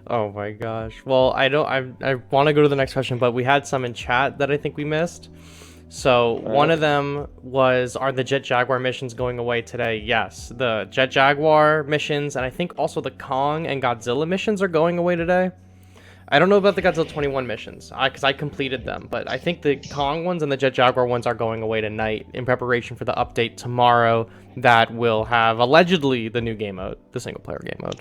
Oh my gosh. Well, I don't. I want to go to the next question, but we had some in chat that I think we missed. So one of Okay. them was, are the Jet Jaguar missions going away today? Yes, the Jet Jaguar missions, and I think also the Kong and Godzilla missions are going away today. I don't know about the Godzilla 21 missions, because I completed them, but I think the Kong ones and the Jet Jaguar ones are going away tonight in preparation for the update tomorrow that will have allegedly the new game mode, the single player game mode.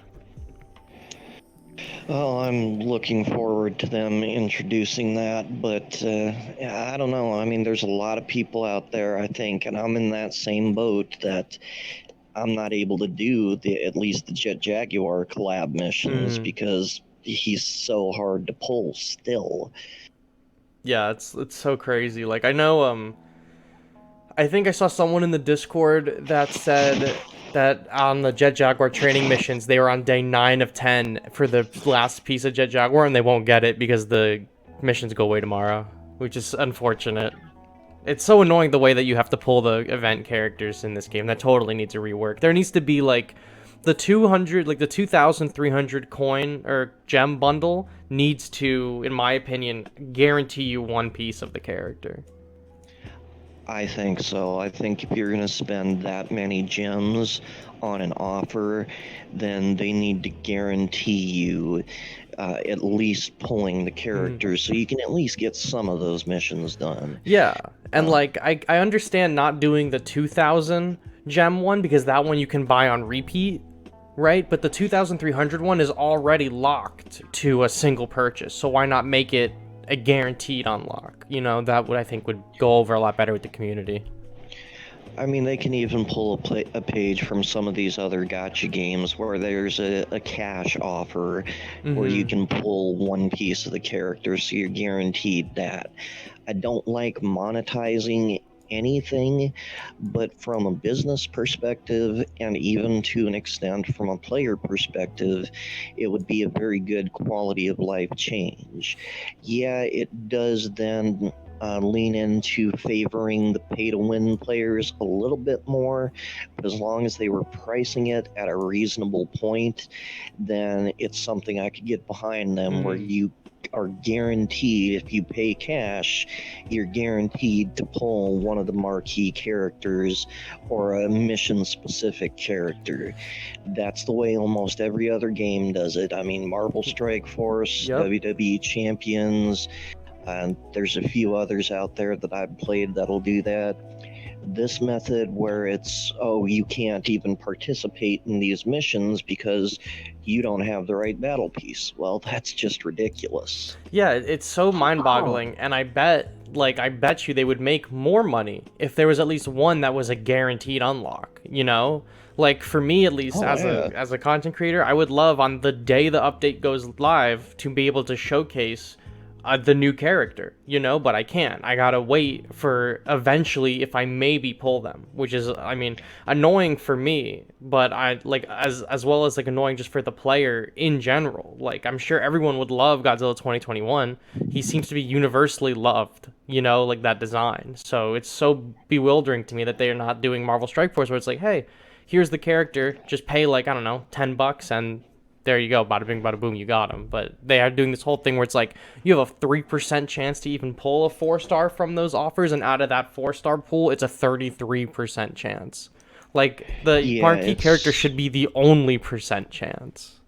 Well, I'm looking forward to them introducing that, but yeah, I don't know. I mean, there's a lot of people out there, I think, and I'm in that same boat that I'm not able to do at least the Jet Jaguar collab missions Mm, because he's so hard to pull still. yeah, it's so crazy. Like I know I think I saw someone in the Discord that said that on the Jet Jaguar training missions, they were on day 9 of 10 for the last piece of Jet Jaguar, and they won't get it because the missions go away tomorrow, which is unfortunate. It's so annoying the way that you have to pull the event characters in this game. That totally needs a rework. There needs to be like the 200, like the 2,300 coin or gem bundle needs to, in my opinion, guarantee you one piece of the character. I think so. I think if you're going to spend that many gems on an offer, then they need to guarantee you at least pulling the Mhm. characters so you can at least get some of those missions done. Yeah, and Uh, like I understand not doing the 2,000 gem one because that one you can buy on repeat, right? But the 2,300 one is already locked to a single purchase, so why not make it a guaranteed unlock? You know, that would I think would go over a lot better with the community. I mean, they can even pull a page from some of these other gotcha games where there's a cash offer where you Mm-hmm. can pull one piece of the character, so you're guaranteed that. I don't like monetizing anything, but from a business perspective, and even to an extent from a player perspective, it would be a very good quality of life change. Yeah, it does then lean into favoring the pay to win players a little bit more, but as long as they were pricing it at a reasonable point, then it's something I could get behind them where Mm-hmm. you are guaranteed if you pay cash, you're guaranteed to pull one of the marquee characters or a mission specific character. That's the way almost every other game does it. I mean, Marvel Strike Force, Yep. WWE Champions, and there's a few others out there that I've played that'll do that. This method where it's, oh, you can't even participate in these missions because you don't have the right battle piece. Well, that's just ridiculous. Yeah, it's so mind-boggling, and I bet you they would make more money if there was at least one that was a guaranteed unlock, you know? Like for me at least Oh, yeah. as a content creator, I would love on the day the update goes live to be able to showcase the new character, you know, but I can't. I gotta wait for eventually if I maybe pull them, which is, I mean, annoying for me, but I like as well as like annoying just for the player in general. Like I'm sure everyone would love Godzilla 2021. He seems to be universally loved, you know, like that design. So it's so bewildering to me that they are not doing Marvel Strike Force, where it's like, hey, here's the character, just pay like I don't know, $10 and there you go, bada bing, bada boom, you got him. But they are doing this whole thing where it's like you have a 3% chance to even pull a 4 star from those offers, and out of that 4 star pool, it's a 33% chance. Like the Yeah, marquee character should be the only percent chance.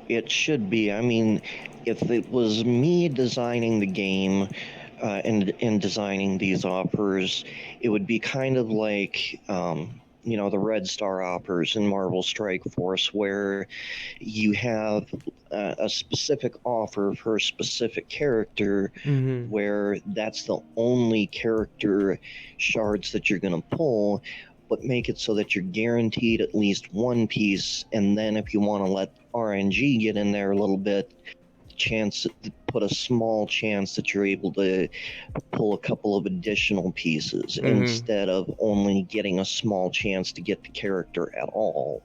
it should be. I mean, if it was me designing the game and designing these offers, it would be kind of like the Red Star offers in Marvel Strike Force, where you have a specific offer for a specific character, Mm-hmm. where that's the only character shards that you're going to pull, but make it so that you're guaranteed at least one piece. And then if you want to let RNG get in there a little bit, chance put a small chance that you're able to pull a couple of additional pieces Mm-hmm. instead of only getting a small chance to get the character at all.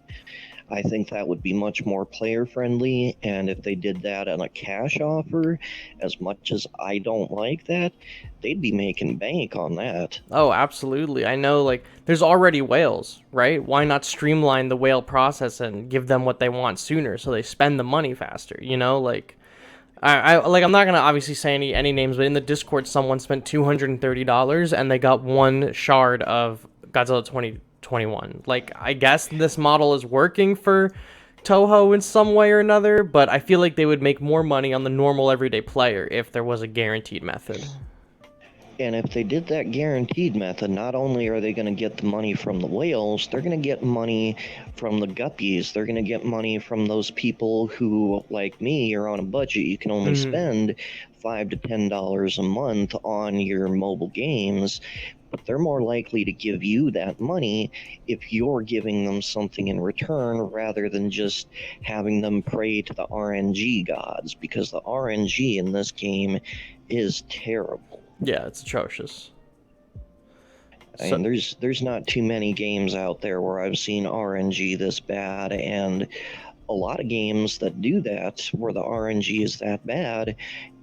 I think that would be much more player friendly. And if they did that on a cash offer, as much as I don't like that, they'd be making bank on that. Oh, absolutely. I know, like, there's already whales, right? Why not streamline the whale process and give them what they want sooner so they spend the money faster, you know? Like, I'm not gonna obviously say any names, but in the Discord, someone spent $230 and they got one shard of Godzilla 2021. Like, I guess this model is working for Toho in some way or another, but I feel like they would make more money on the normal everyday player if there was a guaranteed method. And if they did that guaranteed method, not only are they going to get the money from the whales, they're going to get money from the guppies. They're going to get money from those people who, like me, are on a budget. You can only spend $5 to $10 a month on your mobile games, but they're more likely to give you that money if you're giving them something in return rather than just having them pray to the RNG gods, because the RNG in this game is terrible. Yeah, it's atrocious. I mean, there's not too many games out there where I've seen RNG this bad, and a lot of games that do that, where the RNG is that bad,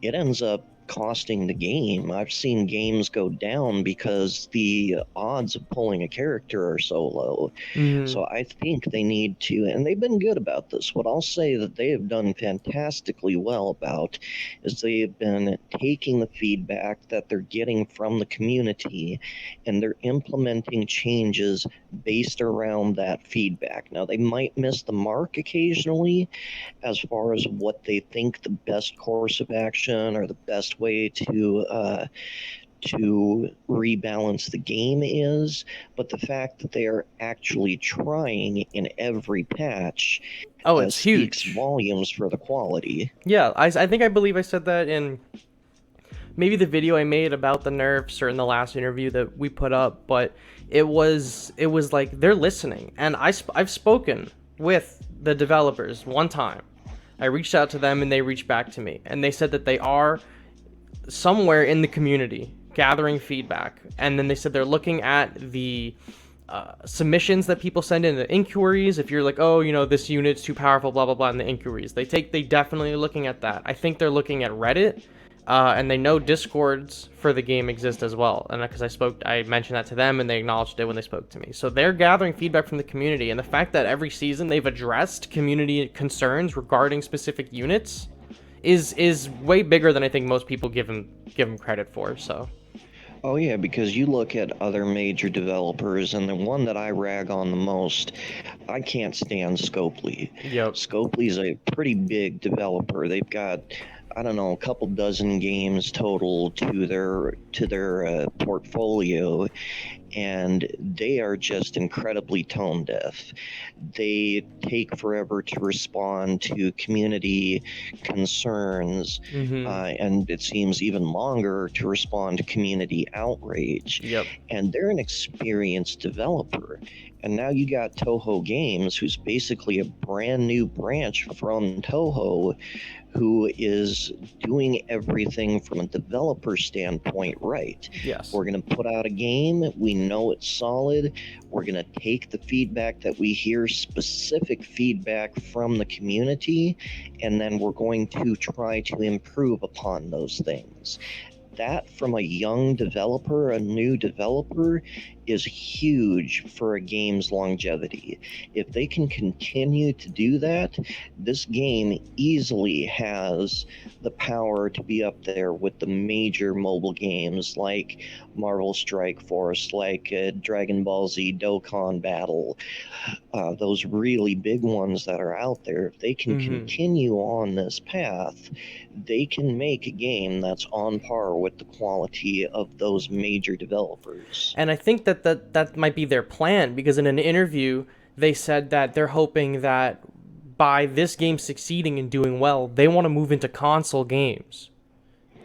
it ends up costing the game. I've seen games go down because the odds of pulling a character are so low. So I think they need to, and they've been good about this. What I'll say that they have done fantastically well about is they have been taking the feedback that they're getting from the community and they're implementing changes based around that feedback. Now, they might miss the mark occasionally as far as what they think the best course of action or the best way to rebalance the game is, but the fact that they are actually trying in every patch it's speaks huge. volumes for the quality. Yeah, I think I believe I said that in maybe the video I made about the nerfs or in the last interview that we put up, but it was like they're listening, and I've spoken with the developers one time. I reached out to them and they reached back to me, and they said that they are somewhere in the community gathering feedback, and then they said they're looking at the submissions that people send in, the inquiries. If you're like, oh, you know, this unit's too powerful, blah blah blah, in the inquiries, they definitely are looking at that. I think they're looking at Reddit, and they know Discords for the game exist as well, and because I mentioned that to them and they acknowledged it when they spoke to me. So they're gathering feedback from the community, and the fact that every season they've addressed community concerns regarding specific units is way bigger than I think most people give them credit for. So Oh yeah, because you look at other major developers, and the one that I rag on the most, I can't stand Scopely. Yep. Scopely's a pretty big developer. They've got, I don't know, a couple dozen games total to their portfolio, and they are just incredibly tone deaf. They take forever to respond to community concerns, and it seems even longer to respond to community outrage. Yep. And they're an experienced developer. And now you got Toho Games, who's basically a brand new branch from Toho, who is doing everything from a developer standpoint right. Yes. We're going to put out a game. We know it's solid. We're going to take the feedback that we hear, specific feedback from the community, and then we're going to try to improve upon those things. That, from a young developer, a new developer, is huge for a game's longevity. If they can continue to do that, this game easily has the power to be up there with the major mobile games like Marvel Strike Force, like Dragon Ball Z Dokkan Battle, those really big ones that are out there. If they can continue on this path, they can make a game that's on par with the quality of those major developers. And I think that might be their plan, because in an interview they said that they're hoping that by this game succeeding and doing well, they want to move into console games.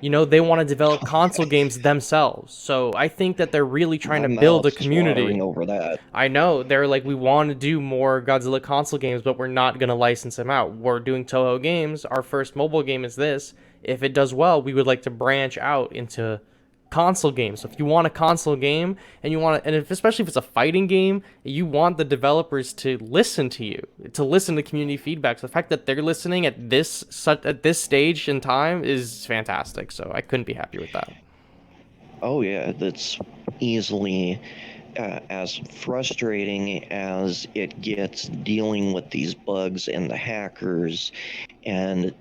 You know, they want to develop console games themselves. So I think that they're really trying to build a community over that. I know, they're like, we want to do more Godzilla console games, but we're not going to license them out. We're doing Toho games. Our first mobile game is this. If it does well, we would like to branch out into console games. So if you want a console game and you want to, and if, especially if it's a fighting game, you want the developers to listen to you, to listen to community feedback. So the fact that they're listening at this stage in time is fantastic. So I couldn't be happier with that. Oh yeah, that's easily as frustrating as it gets dealing with these bugs and the hackers, and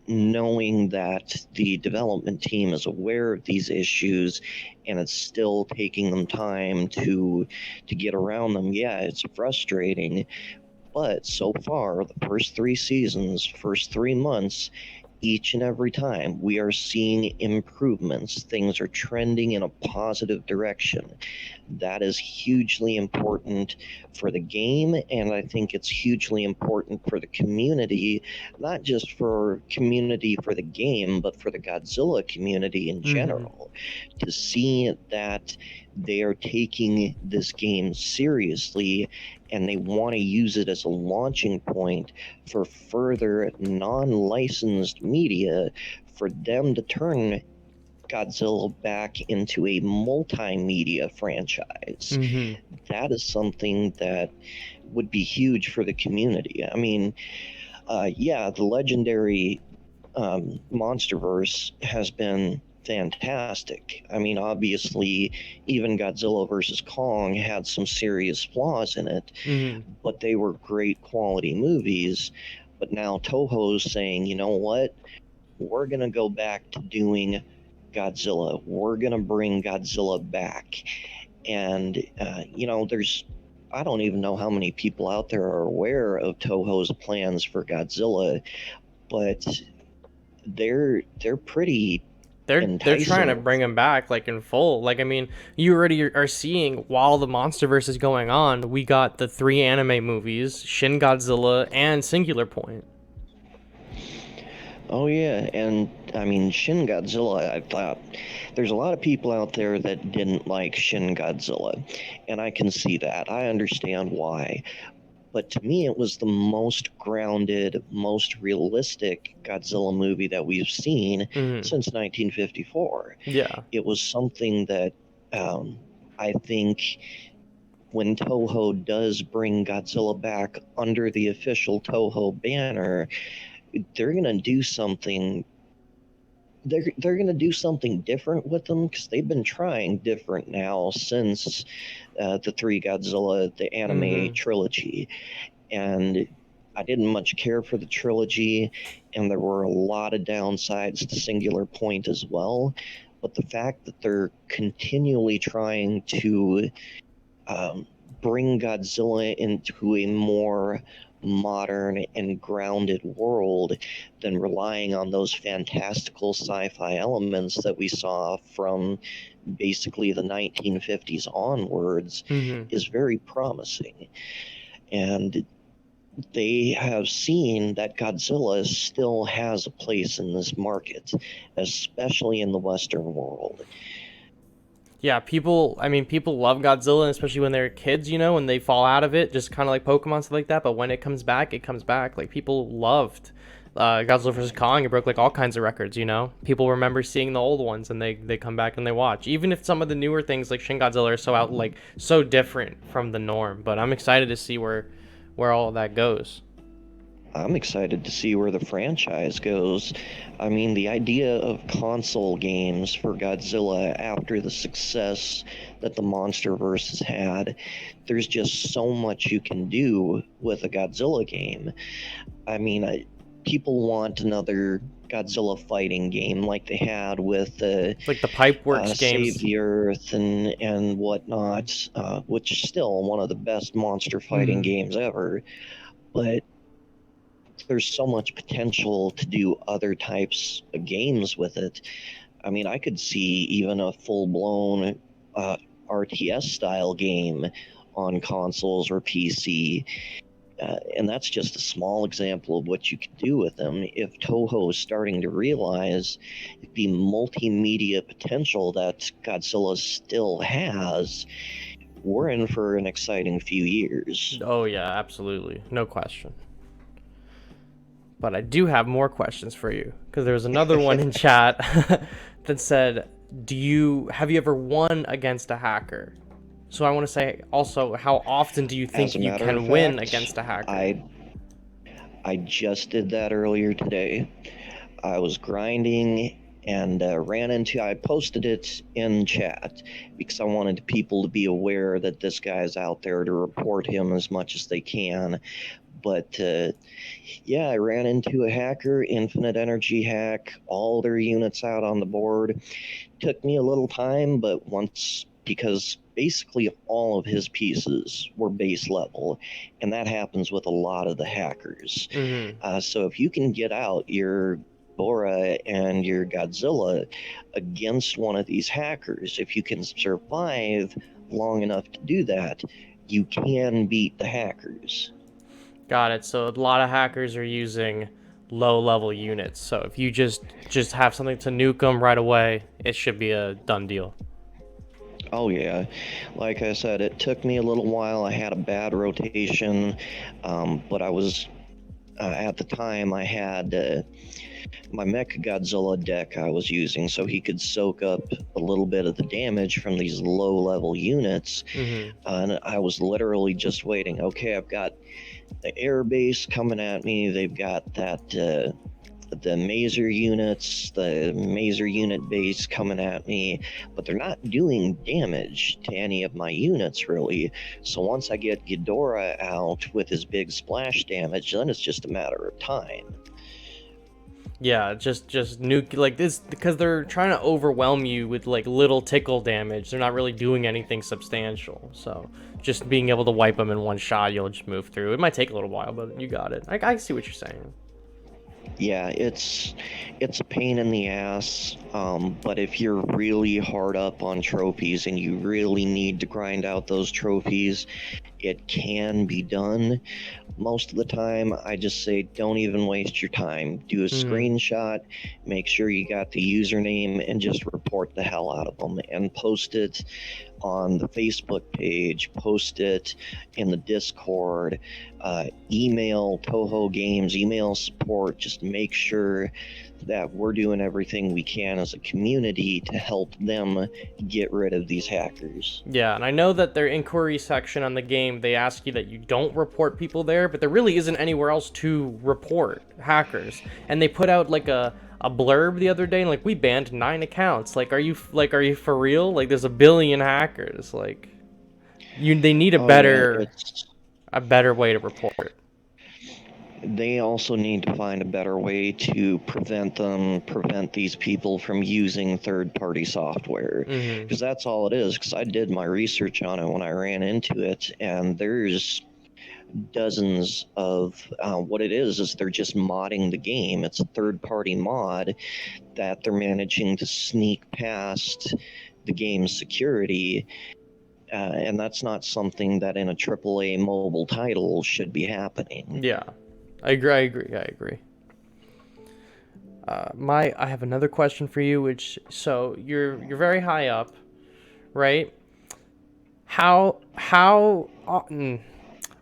knowing that the development team is aware of these issues and it's still taking them time to get around them. Yeah, it's frustrating, but so far the first 3 seasons, first 3 months, each and every time we are seeing improvements. Things are trending in a positive direction. That is hugely important for the game, and I think it's hugely important for the community, not just for community for the game, but for the Godzilla community in general, to see that they are taking this game seriously and they want to use it as a launching point for further non-licensed media, for them to turn Godzilla back into a multimedia franchise. That is something that would be huge for the community. I mean, yeah, the legendary MonsterVerse has been fantastic. I mean, obviously, even Godzilla vs. Kong had some serious flaws in it, but they were great quality movies. But now Toho's saying, you know what? We're going to go back to doing Godzilla. We're going to bring Godzilla back. And, I don't even know how many people out there are aware of Toho's plans for Godzilla, but they're pretty They're trying to bring him back like in full. Like, I mean, you already are seeing while the MonsterVerse is going on, we got the 3 anime movies, Shin Godzilla and Singular Point. Oh yeah, and I mean Shin Godzilla, I thought there's a lot of people out there that didn't like Shin Godzilla, and I can see that. I understand why. But to me, it was the most grounded, most realistic Godzilla movie that we've seen since 1954. Yeah. It was something that I think when Toho does bring Godzilla back under the official Toho banner, they're going to do something. They're going to do something different with them, because they've been trying different now since the 3 Godzilla, the anime trilogy. And I didn't much care for the trilogy, and there were a lot of downsides to Singular Point as well. But the fact that they're continually trying to bring Godzilla into a more modern and grounded world than relying on those fantastical sci-fi elements that we saw from basically the 1950s onwards is very promising. And they have seen that Godzilla still has a place in this market, especially in the Western world. Yeah, people love Godzilla, especially when they're kids, when they fall out of it, just kind of like Pokemon, stuff like that. But when it comes back, it comes back. Like, people loved Godzilla vs. Kong. It broke like all kinds of records, People remember seeing the old ones, and they come back and they watch. Even if some of the newer things like Shin Godzilla are so different from the norm. But I'm excited to see where all of that goes. I'm excited to see where the franchise goes. I mean, the idea of console games for Godzilla after the success that the MonsterVerse has had, there's just so much you can do with a Godzilla game. I mean, people want another Godzilla fighting game like they had with like the Pipeworks games, Save the Earth and whatnot, which is still one of the best monster fighting games ever. But there's so much potential to do other types of games with it. I mean, I could see even a full-blown RTS style game on consoles or PC. And that's just a small example of what you could do with them. If Toho is starting to realize the multimedia potential that Godzilla still has, we're in for an exciting few years. Oh yeah, absolutely. No question. But I do have more questions for you, because there was another one in chat that said, have you ever won against a hacker? So I want to say also, how often do you As think a you matter of can win fact, against a hacker? I just did that earlier today. I was grinding and I posted it in chat because I wanted people to be aware that this guy's out there to report him as much as they can. But yeah, I ran into a hacker, infinite energy hack, all their units out on the board. Took me a little time, but once, because basically all of his pieces were base level, and that happens with a lot of the hackers. Mm-hmm. So if you can get out your Bora and your Godzilla against one of these hackers, if you can survive long enough to do that, you can beat the hackers. Got it. So a lot of hackers are using low-level units. So if you just have something to nuke them right away, it should be a done deal. Oh yeah, like I said, it took me a little while. I had a bad rotation, but I was at the time I had my Mecha Godzilla deck I was using, so he could soak up a little bit of the damage from these low-level units. Mm-hmm. And I was literally just waiting. Okay, I've got the air base coming at me. They've got that. The mazer unit base coming at me, but they're not doing damage to any of my units really. So once I get Ghidorah out with his big splash damage, then it's just a matter of time. Yeah, just nuke like this because they're trying to overwhelm you with like little tickle damage. They're not really doing anything substantial. So just being able to wipe them in one shot, you'll just move through. It might take a little while, but you got it. I see what you're saying. Yeah, it's a pain in the ass, but if you're really hard up on trophies and you really need to grind out those trophies, it can be done. Most of the time, I just say don't even waste your time. Do a Hmm. screenshot, make sure you got the username, and just report the hell out of them and post it on the Facebook page, post it in the Discord, email Toho Games, email support. Just make sure that we're doing everything we can as a community to help them get rid of these hackers. Yeah, and I know that their inquiry section on the game, they ask you that you don't report people there, but there really isn't anywhere else to report hackers. And they put out like a blurb the other day, and like we banned 9 accounts. Are you for real? Like there's a billion hackers. Like they need Oh yeah, a better way to report. they also need to find a better way to prevent these people from using third-party software, Mm-hmm. because that's all it is. Because I did my research on it when I ran into it, and there's dozens of what it is they're just modding the game. It's a third-party mod that they're managing to sneak past the game's security. And that's not something that in a AAA mobile title should be happening. Yeah, I agree. I agree. I agree. I have another question for you, which so you're very high up, right?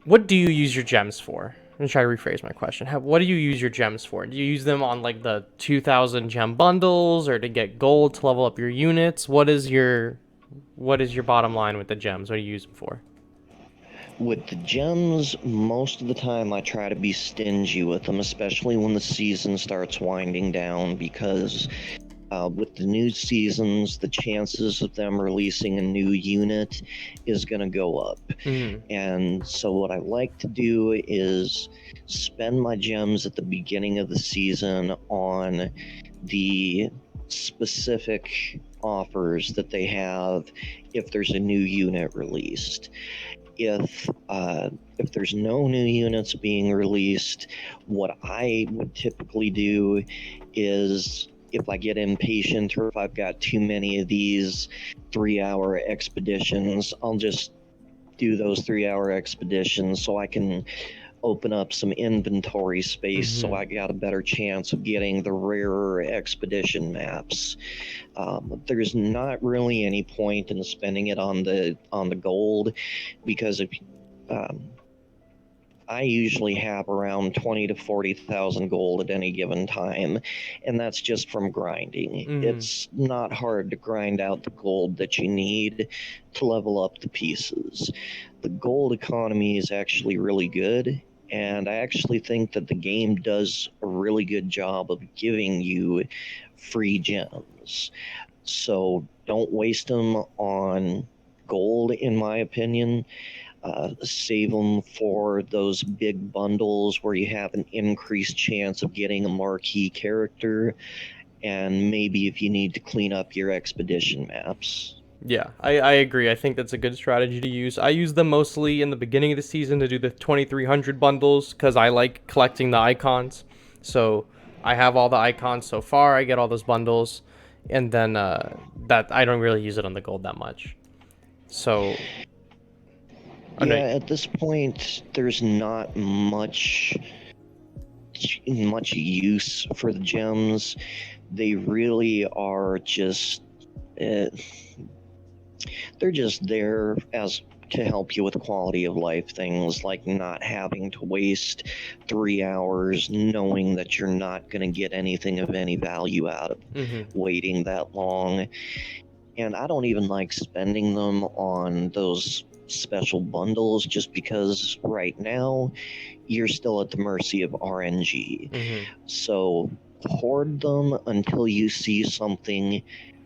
What do you use your gems for? I'm gonna try to rephrase my question. What do you use your gems for? Do you use them on like the 2,000 gem bundles or to get gold to level up your units? What is your bottom line with the gems? What do you use them for? With the gems, most of the time I try to be stingy with them, especially when the season starts winding down, because with the new seasons, the chances of them releasing a new unit is going to go up. Mm-hmm. And so, what I like to do is spend my gems at the beginning of the season on the specific offers that they have if there's a new unit released. If there's no new units being released, what I would typically do is, if I get impatient or if I've got too many of these 3-hour expeditions, I'll just do those 3-hour expeditions so I can open up some inventory space, so Mm-hmm. I got a better chance of getting the rarer expedition maps. There's not really any point in spending it on the gold, because if um, I usually have around 20 to 40,000 gold at any given time, and that's just from grinding. Mm-hmm. It's not hard to grind out the gold that you need to level up the pieces. The gold economy is actually really good, and I actually think that the game does a really good job of giving you free gems. So don't waste them on gold, in my opinion. Save them for those big bundles where you have an increased chance of getting a marquee character, and maybe if you need to clean up your expedition maps. Yeah, I agree. I think that's a good strategy to use. I use them mostly in the beginning of the season to do the 2300 bundles because I like collecting the icons. So I have all the icons so far. I get all those bundles, and then that I don't really use it on the gold that much. So, oh no, Yeah, at this point, there's not much use for the gems. They really are just they're just there as to help you with quality of life things, like not having to waste 3 hours knowing that you're not going to get anything of any value out of mm-hmm. waiting that long. And I don't even like spending them on those special bundles, just because right now you're still at the mercy of RNG. Mm-hmm. So hoard them until you see something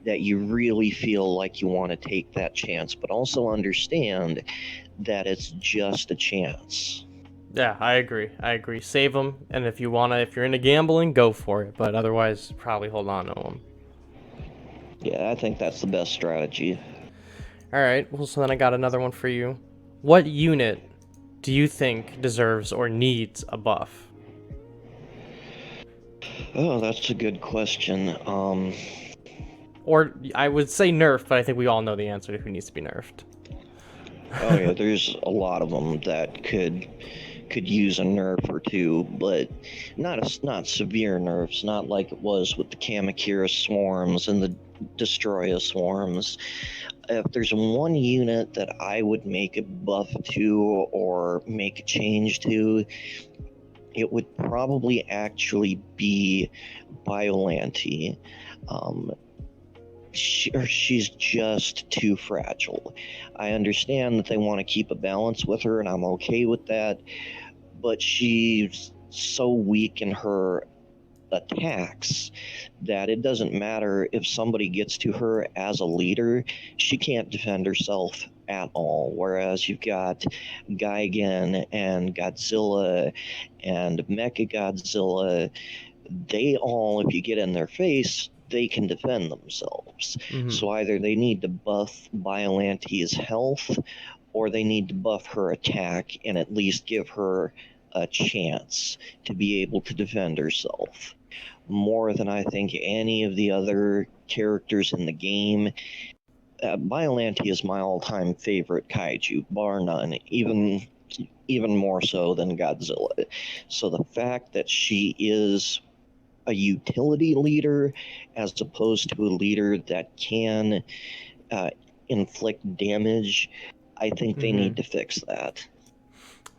that you really feel like you want to take that chance, but also understand that it's just a chance. Yeah, I agree. I agree. Save them, and if you're into gambling, go for it. But otherwise, probably hold on to them. Yeah, I think that's the best strategy. All right. Well, so then I got another one for you. What unit do you think deserves or needs a buff? Oh, that's a good question. Or I would say nerf, but I think we all know the answer to who needs to be nerfed. Oh yeah, there's a lot of them that could use a nerf or two, but not severe nerfs, not like it was with the Kamakira swarms and the Destroya swarms. If there's one unit that I would make a buff to or make a change to, it would probably actually be Biollante. She's just too fragile. I understand that they want to keep a balance with her, and I'm okay with that, but she's so weak in her attacks that it doesn't matter if somebody gets to her as a leader, she can't defend herself at all. Whereas you've got Gigan and Godzilla and Mechagodzilla, they all, if you get in their face, they can defend themselves. Mm-hmm. So either they need to buff Biolante's health, or they need to buff her attack and at least give her a chance to be able to defend herself. More than I think any of the other characters in the game. Biollante is my all-time favorite kaiju, bar none, even more so than Godzilla. So the fact that she is a utility leader as opposed to a leader that can inflict damage, I think they need to fix that.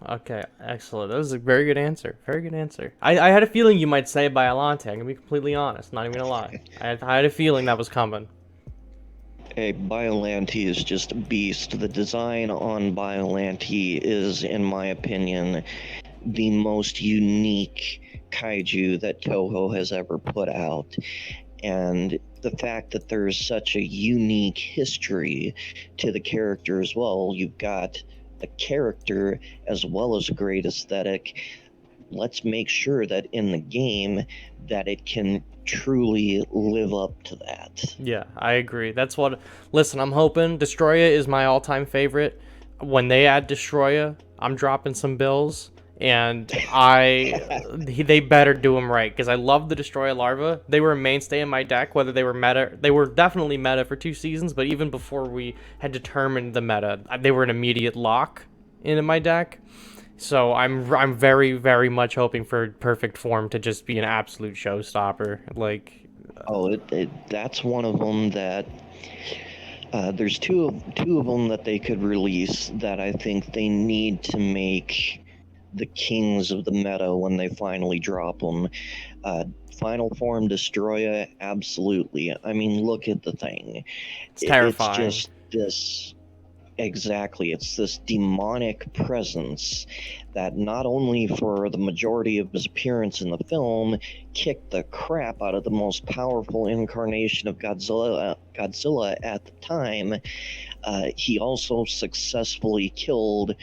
Okay, excellent. That was a very good answer. Very good answer. I had a feeling you might say Biollante. I'm gonna be completely honest. Not even gonna lie. I had a feeling that was coming. Hey, Biollante is just a beast. The design on Biollante is, in my opinion, the most unique kaiju that Toho has ever put out. And the fact that there's such a unique history to the character as well, you've got a character as well as a great aesthetic. Let's make sure that in the game that it can truly live up to that. Yeah, I agree. Listen, I'm hoping Destroya is my all-time favorite. When they add Destroya, I'm dropping some bills, and they better do them right, because I love the Destroya larva. They were a mainstay in my deck, whether they were meta. They were definitely meta for 2 seasons, but even before we had determined the meta, they were an immediate lock in my deck. So I'm very, very much hoping for perfect form to just be an absolute showstopper. Like, that's one of them that there's two of them that they could release that I think they need to make the kings of the meta when they finally drop them. Final form Destroya, absolutely. I mean, look at the thing. It's It's terrifying. just this. Exactly. It's this demonic presence that not only for the majority of his appearance in the film kicked the crap out of the most powerful incarnation of Godzilla at the time, he also successfully killed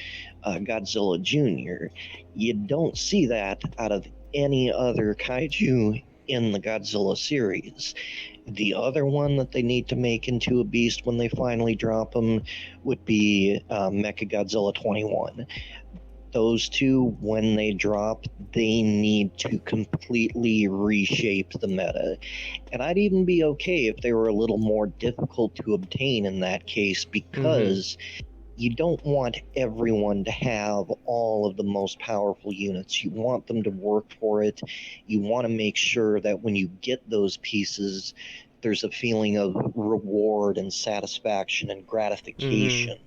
Godzilla Jr. You don't see that out of any other kaiju in the Godzilla series. The other one that they need to make into a beast when they finally drop him would be Mechagodzilla 21. Those two, when they drop, they need to completely reshape the meta. And I'd even be okay if they were a little more difficult to obtain in that case, because you don't want everyone to have all of the most powerful units. You want them to work for it. You want to make sure that when you get those pieces, there's a feeling of reward and satisfaction and gratification.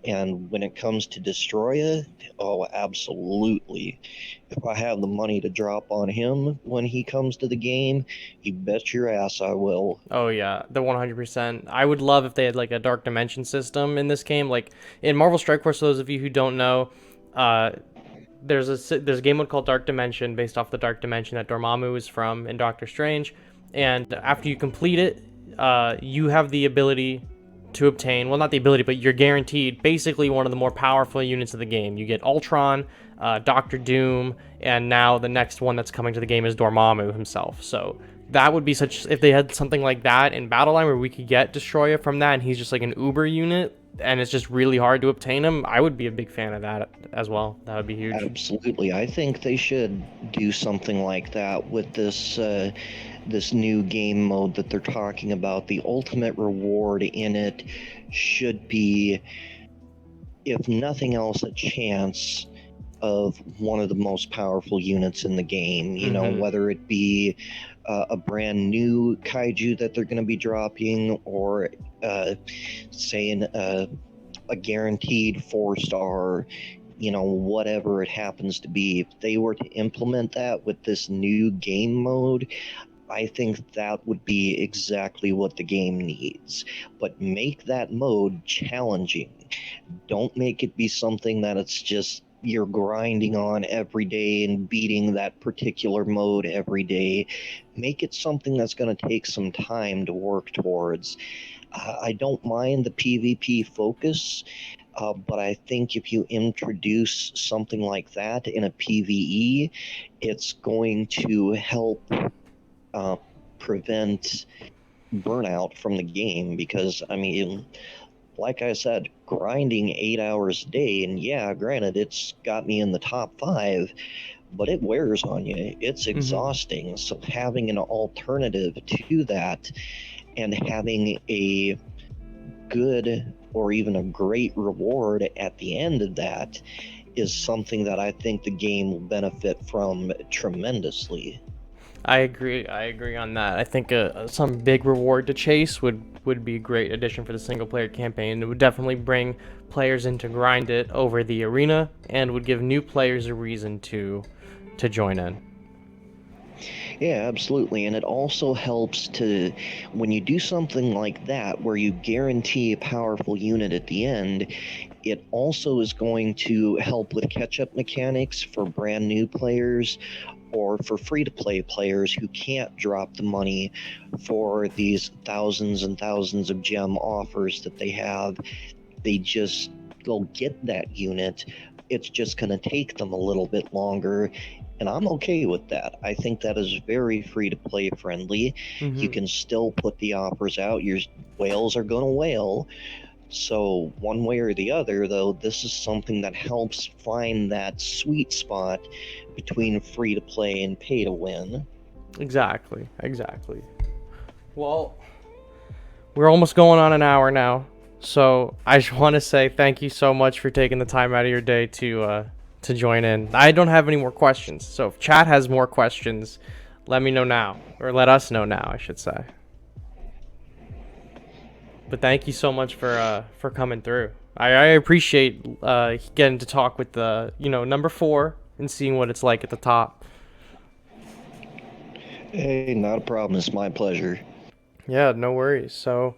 And when it comes to Destroya, oh, absolutely. If I have the money to drop on him when he comes to the game, you bet your ass I will. Oh yeah, the 100%. I would love if they had like a Dark Dimension system in this game. Like in Marvel Strike Force, for those of you who don't know, there's a game mode called Dark Dimension based off the Dark Dimension that Dormammu is from in Doctor Strange. And after you complete it, you have the ability to obtain, well, not the ability, but you're guaranteed basically one of the more powerful units of the game. You get Ultron, Doctor Doom, and now the next one that's coming to the game is Dormammu himself. So that would be such, if they had something like that in Battle Line where we could get Destroyer from that and he's just like an uber unit and it's just really hard to obtain him, I would be a big fan of that as well. That would be huge. Absolutely. I think they should do something like that with this new game mode that they're talking about. The ultimate reward in it should be, if nothing else, a chance of one of the most powerful units in the game. You know, whether it be a brand new kaiju that they're going to be dropping, or saying a guaranteed 4-star, you know, whatever it happens to be. If they were to implement that with this new game mode, I think that would be exactly what the game needs. But make that mode challenging. Don't make it be something that it's just you're grinding on every day and beating that particular mode every day. Make it something that's going to take some time to work towards. I don't mind the PvP focus, but I think if you introduce something like that in a PvE, it's going to help prevent burnout from the game. Because, I mean, like I said, grinding 8 hours a day, and yeah, granted, it's got me in the top 5, but it wears on you. It's exhausting. So having an alternative to that and having a good or even a great reward at the end of that is something that I think the game will benefit from tremendously. I agree on that. I think some big reward to chase would be a great addition for the single player campaign. It would definitely bring players in to grind it over the arena and would give new players a reason to join in. Yeah, absolutely. And it also helps to, when you do something like that, where you guarantee a powerful unit at the end, it also is going to help with catch-up mechanics for brand new players or for free-to-play players who can't drop the money for these thousands and thousands of gem offers that they have. They just go get that unit. It's just going to take them a little bit longer. And I'm okay with that. I think that is very free-to-play friendly. You can still put the offers out. Your whales are going to whale. So one way or the other, though, this is something that helps find that sweet spot between free-to-play and pay-to-win. Exactly. Well, we're almost going on an hour now. So I just want to say thank you so much for taking the time out of your day to join in. I don't have any more questions, so if chat has more questions, let me know now, or let us know now, I should say. But thank you so much for coming through. I appreciate getting to talk with the number 4 and seeing what it's like at the top. Hey, not a problem. It's my pleasure. Yeah, no worries. So,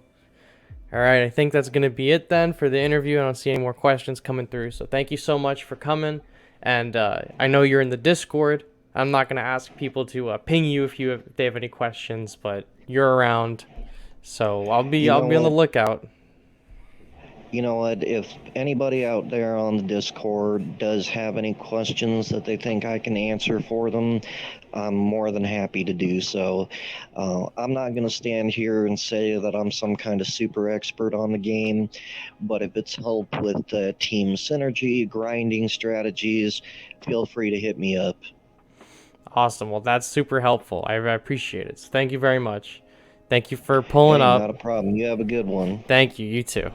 all right, I think that's gonna be it then for the interview. I don't see any more questions coming through. So thank you so much for coming. And I know you're in the Discord. I'm not gonna ask people to ping you if they have any questions, but you're around, so You I'll know be on the what? lookout. You know what? If anybody out there on the Discord does have any questions that they think I can answer for them, I'm more than happy to do so. I'm not going to stand here and say that I'm some kind of super expert on the game, but if it's help with team synergy, grinding strategies, feel free to hit me up. Awesome. Well, that's super helpful. I appreciate it. So thank you very much. Thank you for pulling Hey, not up. a problem. You have a good one. Thank you. You too.